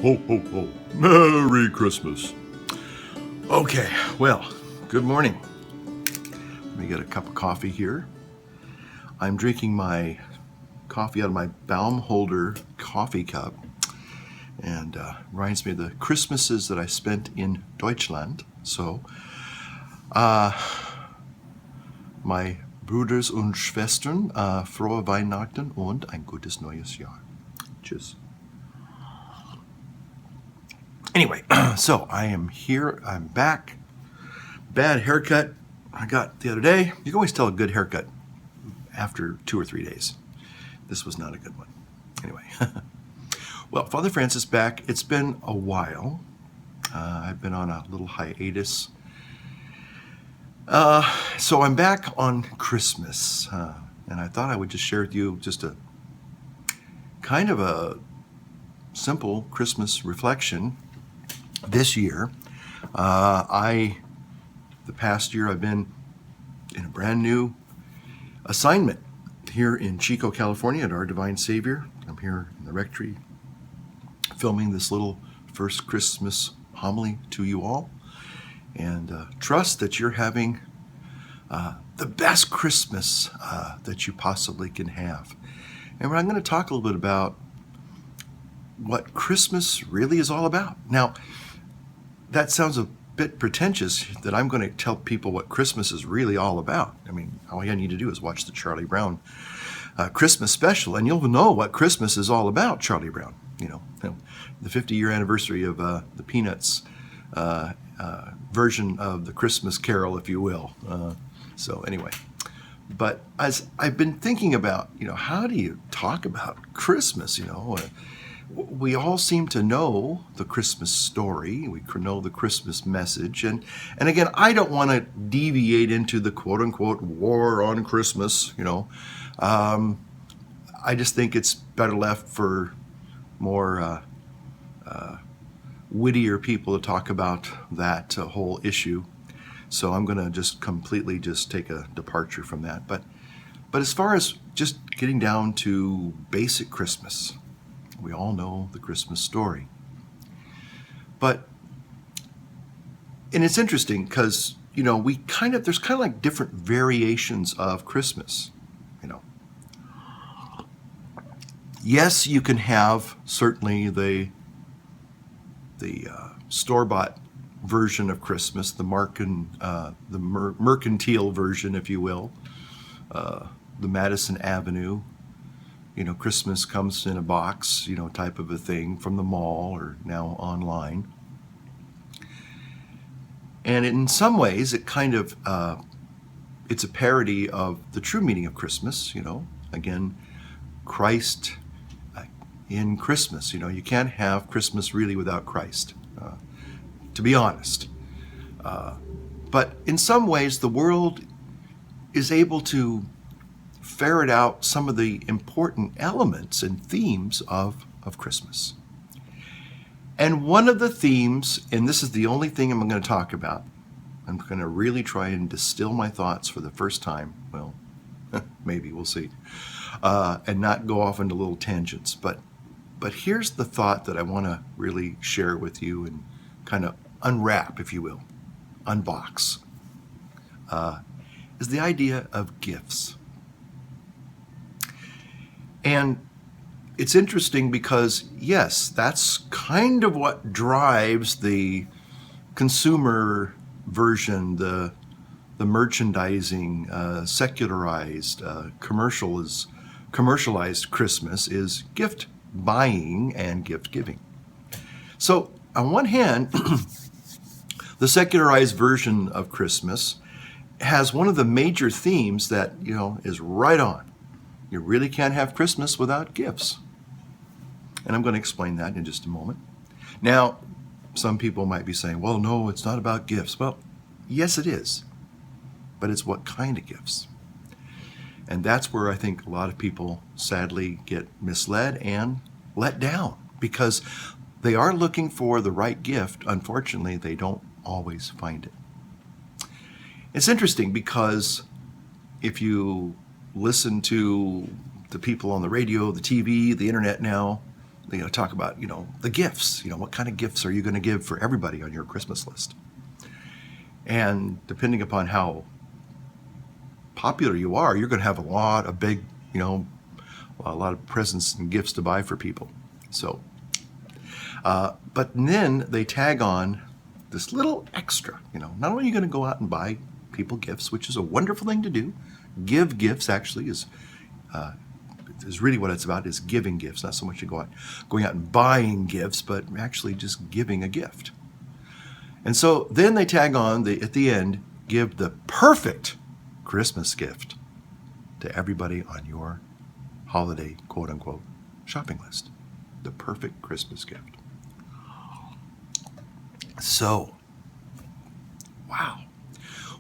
Ho, ho, ho. Merry Christmas. Okay, well, good morning. Let me get a cup of coffee here. I'm drinking my coffee out of my Baumholder coffee cup, and reminds me of the Christmases that I spent in Deutschland. So, my Brüders und Schwestern, frohe Weihnachten und ein gutes neues Jahr. Tschüss. Anyway, so I am here. I'm back. Bad haircut I got the other day. You can always tell a good haircut after 2 or 3 days. This was not a good one. Anyway, well, Father Francis back. It's been a while. I've been on a little hiatus. So I'm back on Christmas, and I thought I would just share with you just a kind of a simple Christmas reflection. This year, the past year I've been in a brand new assignment here in Chico, California at Our Divine Savior. I'm here in the rectory filming this little first Christmas homily to you all, and trust that you're having the best Christmas that you possibly can have. And I'm going to talk a little bit about what Christmas really is all about. Now, that sounds a bit pretentious that I'm going to tell people what Christmas is really all about. I mean, all you need to do is watch the Charlie Brown Christmas special, and you'll know what Christmas is all about, Charlie Brown. You know, the 50-year anniversary of the Peanuts version of the Christmas Carol, if you will. So anyway, but as I've been thinking about, how do you talk about Christmas, we all seem to know the Christmas story. We know the Christmas message. And again, I don't want to deviate into the quote-unquote war on Christmas, I just think it's better left for more wittier people to talk about that whole issue. So I'm going to just completely take a departure from that. But as far as just getting down to basic Christmas, we all know the Christmas story. And it's interesting because, there's kind of like different variations of Christmas, Yes, you can have certainly the store-bought version of Christmas, the mercantile version, if you will, the Madison Avenue, Christmas comes in a box, type of a thing from the mall or now online. And in some ways, it kind of, it's a parody of the true meaning of Christmas, again, Christ in Christmas. You can't have Christmas really without Christ, to be honest. But in some ways, the world is able to ferret out some of the important elements and themes of Christmas. And one of the themes, and this is the only thing I'm going to talk about, I'm going to really try and distill my thoughts for the first time. Well, maybe, we'll see. And not go off into little tangents. But here's the thought that I want to really share with you and kind of unwrap, if you will, unbox, is the idea of gifts. And it's interesting because, yes, that's kind of what drives the consumer version, the merchandising, secularized, commercialized Christmas is gift buying and gift giving. So on one hand, the secularized version of Christmas has one of the major themes that, is right on. You really can't have Christmas without gifts. And I'm going to explain that in just a moment. Now, some people might be saying, well, no, it's not about gifts. Well, yes, it is. But it's what kind of gifts? And that's where I think a lot of people sadly get misled and let down because they are looking for the right gift. Unfortunately, they don't always find it. It's interesting because if you listen to the people on the radio, the TV, the internet now, talk about, the gifts. What kind of gifts are you going to give for everybody on your Christmas list? And depending upon how popular you are, you're going to have a lot of big, a lot of presents and gifts to buy for people. So, but then they tag on this little extra. Not only are you going to go out and buy people gifts, which is a wonderful thing to do. Give gifts actually is really what it's about, is giving gifts, not so much going out and buying gifts, but actually just giving a gift. And so then they tag on, at the end, give the perfect Christmas gift to everybody on your holiday, quote unquote, shopping list. The perfect Christmas gift. So, wow,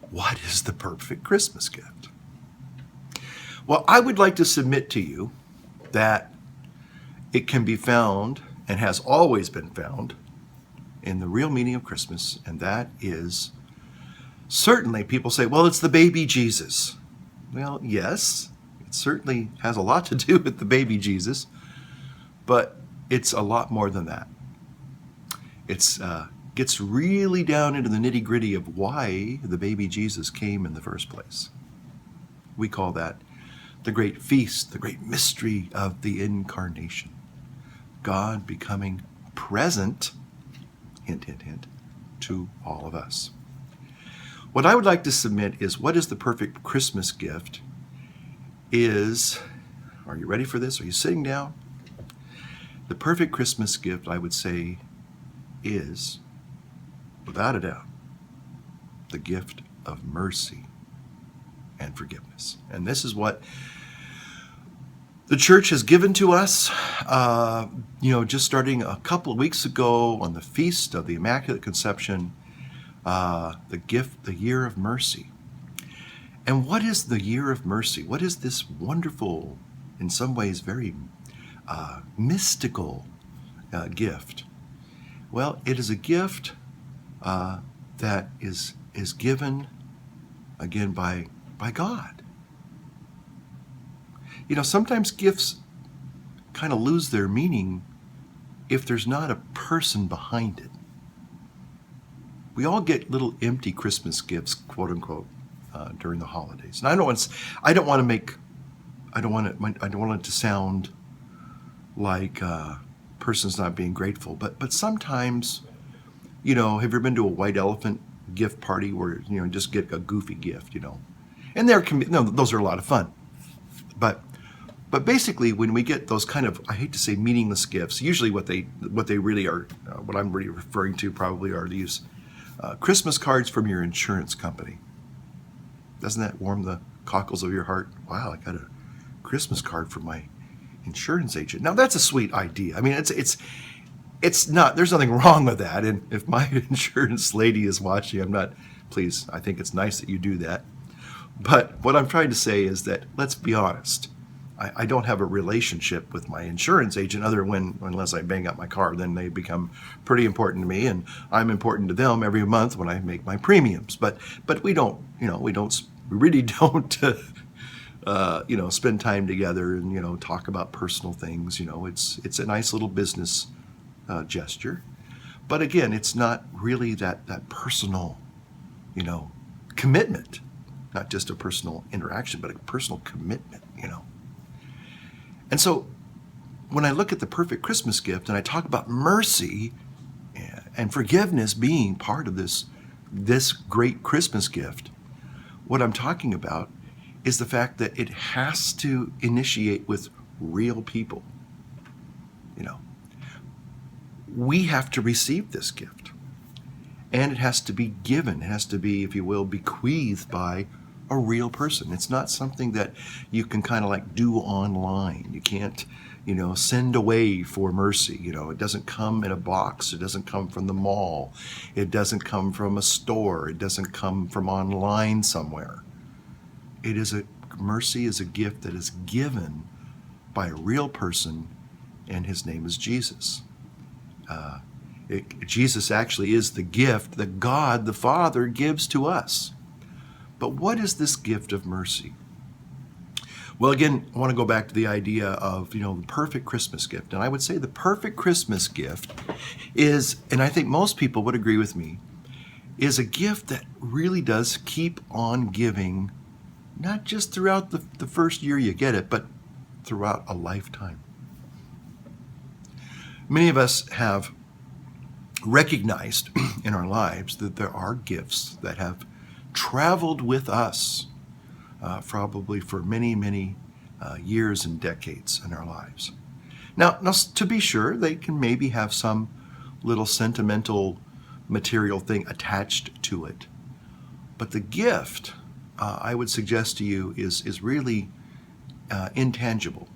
what is the perfect Christmas gift? Well, I would like to submit to you that it can be found, and has always been found, in the real meaning of Christmas, and that is, certainly people say, well, it's the baby Jesus. Well, yes, it certainly has a lot to do with the baby Jesus, but it's a lot more than that. It's gets really down into the nitty-gritty of why the baby Jesus came in the first place. We call that the great feast, the great mystery of the incarnation. God becoming present, hint, hint, hint, to all of us. What I would like to submit is, what is the perfect Christmas gift is, are you ready for this? Are you sitting down? The perfect Christmas gift, I would say, is, without a doubt, the gift of mercy and forgiveness. And this is what the church has given to us, just starting a couple of weeks ago on the Feast of the Immaculate Conception, the year of mercy. And what is the year of mercy? What is this wonderful, in some ways very mystical gift? Well, it is a gift that is given, again, by God. Sometimes gifts kind of lose their meaning if there's not a person behind it. We all get little empty Christmas gifts, quote unquote, during the holidays. And I don't want it to sound like person's not being grateful, but sometimes, have you ever been to a white elephant gift party where just get a goofy gift, and those are a lot of fun, but basically when we get those kind of, I hate to say meaningless gifts, usually what they really are, what I'm really referring to probably are these Christmas cards from your insurance company. Doesn't that warm the cockles of your heart? Wow, I got a Christmas card from my insurance agent. Now that's a sweet idea. I mean, it's not, there's nothing wrong with that. And if my insurance lady is watching, please, I think it's nice that you do that. But what I'm trying to say is that, let's be honest, I don't have a relationship with my insurance agent unless I bang up my car, then they become pretty important to me, and I'm important to them every month when I make my premiums. But we really don't spend time together and talk about personal things. It's a nice little business gesture, but again, it's not really that personal commitment, not just a personal interaction, but a personal commitment. And so when I look at the perfect Christmas gift and I talk about mercy and forgiveness being part of this great Christmas gift, what I'm talking about is the fact that it has to initiate with real people. We have to receive this gift, and it has to be given. It has to be, if you will, bequeathed by a real person. It's not something that you can kind of like do online. You can't, send away for mercy. It doesn't come in a box. It doesn't come from the mall. It doesn't come from a store. It doesn't come from online somewhere. Mercy is a gift that is given by a real person, and his name is Jesus. Jesus actually is the gift that God the Father gives to us. But what is this gift of mercy? Well, again, I want to go back to the idea of, the perfect Christmas gift. And I would say the perfect Christmas gift is, and I think most people would agree with me, is a gift that really does keep on giving, not just throughout the first year you get it, but throughout a lifetime. Many of us have recognized in our lives that there are gifts that have traveled with us probably for many, many years and decades in our lives. Now, to be sure, they can maybe have some little sentimental material thing attached to it. But the gift, I would suggest to you, is really intangible.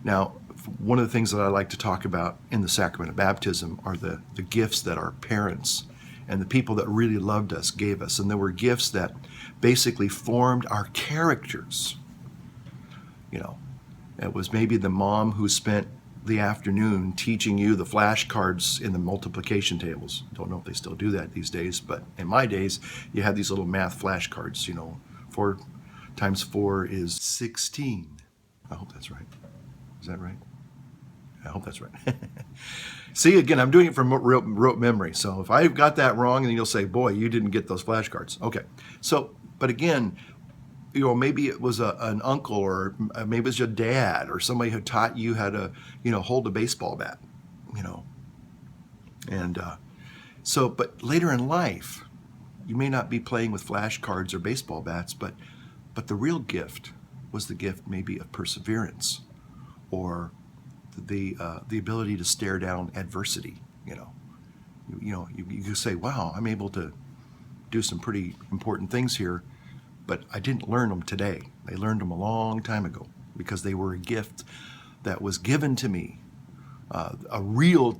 Now, one of the things that I like to talk about in the sacrament of baptism are the gifts that our parents and the people that really loved us gave us. And there were gifts that basically formed our characters. It was maybe the mom who spent the afternoon teaching you the flashcards in the multiplication tables. Don't know if they still do that these days, but in my days, you had these little math flashcards. 4 times 4 is 16. I hope that's right. Is that right? I hope that's right. See, again, I'm doing it from rote memory. So if I've got that wrong, then you'll say, boy, you didn't get those flashcards. Okay. So, but again, maybe it was an uncle, or maybe it was your dad, or somebody who taught you how to, hold a baseball bat, And but later in life, you may not be playing with flashcards or baseball bats, but the real gift was the gift maybe of perseverance, or the ability to stare down adversity. You say, wow, I'm able to do some pretty important things here, but I didn't learn them today. I learned them a long time ago because they were a gift that was given to me, a real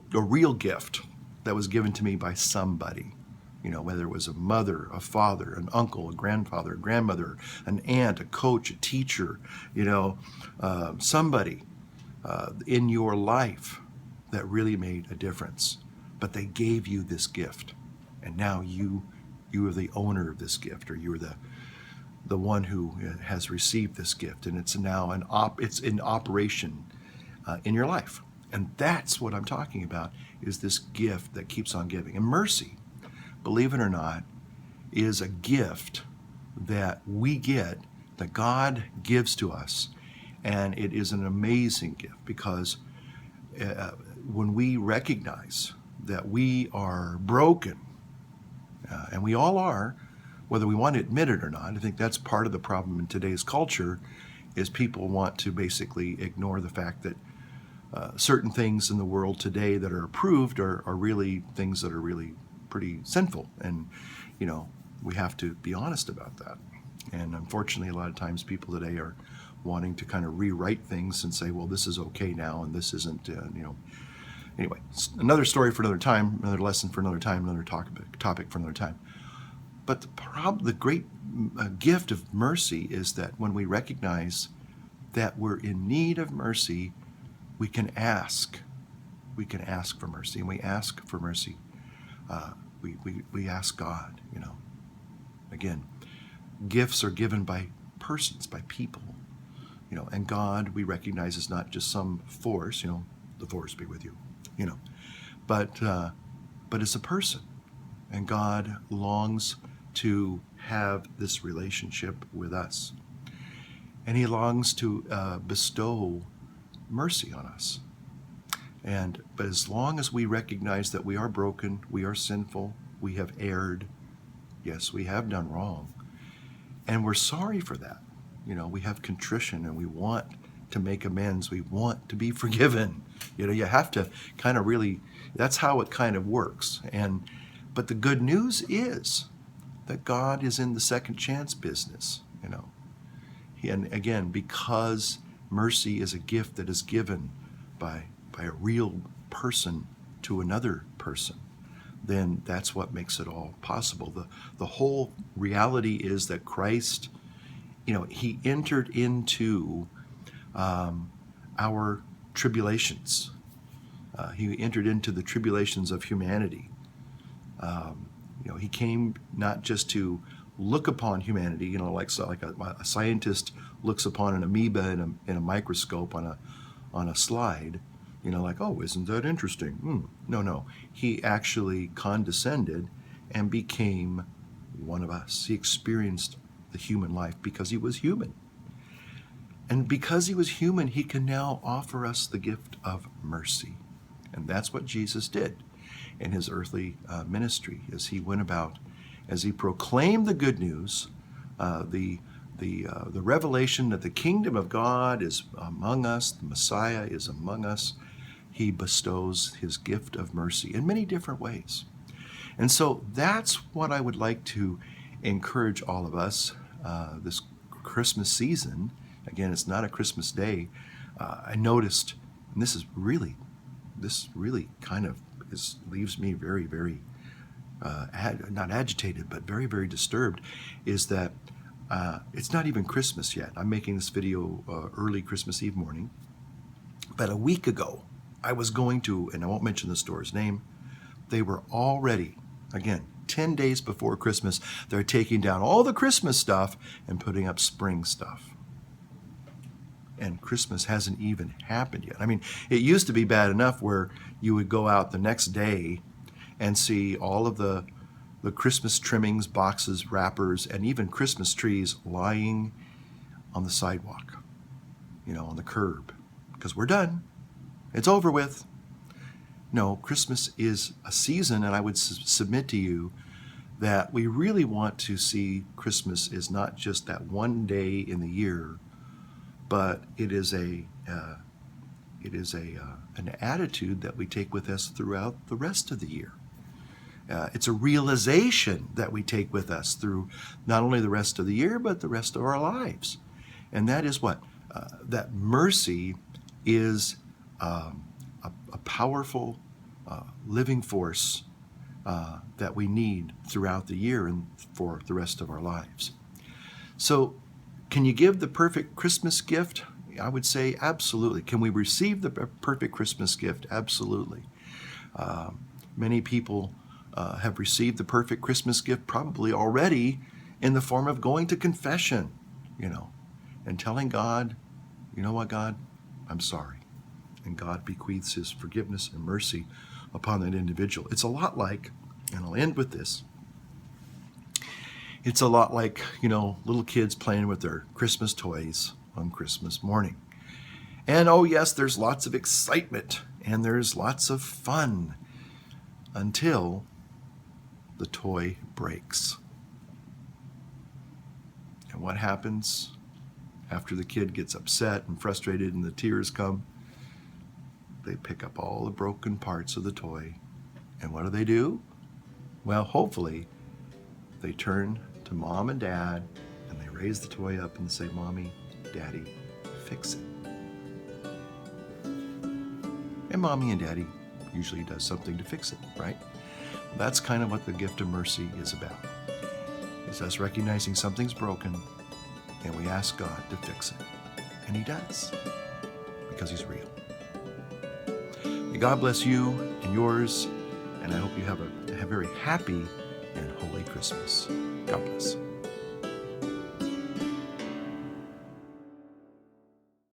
gift that was given to me by somebody. Whether it was a mother, a father, an uncle, a grandfather, a grandmother, an aunt, a coach, a teacher, somebody in your life that really made a difference. But they gave you this gift, and now you are the owner of this gift, or you are the one who has received this gift, and it's now it's in operation in your life. And that's what I'm talking about, is this gift that keeps on giving. And mercy, believe it or not, is a gift that we get, that God gives to us. And it is an amazing gift, because when we recognize that we are broken, and we all are, whether we want to admit it or not, I think that's part of the problem in today's culture, is people want to basically ignore the fact that certain things in the world today that are approved are really things that are really pretty sinful. And, we have to be honest about that. And unfortunately, a lot of times people today are wanting to kind of rewrite things and say, well, this is okay now, and this isn't, Anyway, another story for another time, another lesson for another time, another topic for another time. But the great gift of mercy is that when we recognize that we're in need of mercy, we can ask. We can ask for mercy, and we ask for mercy. We ask God, Again, gifts are given by persons, by people, and God, we recognize, is not just some force, the force be with you, but it's a person, and God longs to have this relationship with us, and He longs to bestow mercy on us. But as long as we recognize that we are broken, we are sinful, we have erred, yes, we have done wrong, and we're sorry for that. We have contrition, and we want to make amends. We want to be forgiven. You have to kind of really, that's how it kind of works. But the good news is that God is in the second chance business, And again, because mercy is a gift that is given by a real person to another person, then that's what makes it all possible. The whole reality is that Christ, He entered into our tribulations. He entered into the tribulations of humanity. He came not just to look upon humanity, like a scientist looks upon an amoeba in a microscope on a slide, like, oh, isn't that interesting? No. He actually condescended and became one of us. He experienced the human life because he was human. And because he was human, he can now offer us the gift of mercy. And that's what Jesus did in his earthly ministry as he went about, as he proclaimed the good news, the revelation that the kingdom of God is among us, the Messiah is among us. He bestows his gift of mercy in many different ways. And so that's what I would like to encourage all of us this Christmas season. Again, it's not a Christmas day. I noticed, and this really kind of leaves me very, very, not agitated, but very, very disturbed, is that it's not even Christmas yet. I'm making this video early Christmas Eve morning. But a week ago, I was going to, and I won't mention the store's name, they were already, again, 10 days before Christmas, they're taking down all the Christmas stuff and putting up spring stuff. And Christmas hasn't even happened yet. I mean, it used to be bad enough where you would go out the next day and see all of the Christmas trimmings, boxes, wrappers, and even Christmas trees lying on the sidewalk, on the curb, because we're done. It's over with. No, Christmas is a season, and I would submit to you that we really want to see Christmas is not just that one day in the year, but it is an attitude that we take with us throughout the rest of the year. It's a realization that we take with us through not only the rest of the year, but the rest of our lives. And that is what? That mercy is a powerful living force that we need throughout the year and for the rest of our lives. So, can you give the perfect Christmas gift? I would say absolutely. Can we receive the perfect Christmas gift? Absolutely. Many people have received the perfect Christmas gift probably already in the form of going to confession, and telling God, you know what, God, I'm sorry. And God bequeaths his forgiveness and mercy upon that individual. It's a lot like, and I'll end with this, it's a lot like, little kids playing with their Christmas toys on Christmas morning. And oh yes, there's lots of excitement and there's lots of fun until the toy breaks. And what happens after the kid gets upset and frustrated and the tears come? They pick up all the broken parts of the toy. And what do? Well, hopefully, they turn to mom and dad and they raise the toy up and say, Mommy, Daddy, fix it. And Mommy and Daddy usually does something to fix it, right? That's kind of what the gift of mercy is about. It's us recognizing something's broken and we ask God to fix it. And he does, because he's real. May God bless you and yours, and I hope you have a very happy and holy Christmas. God bless.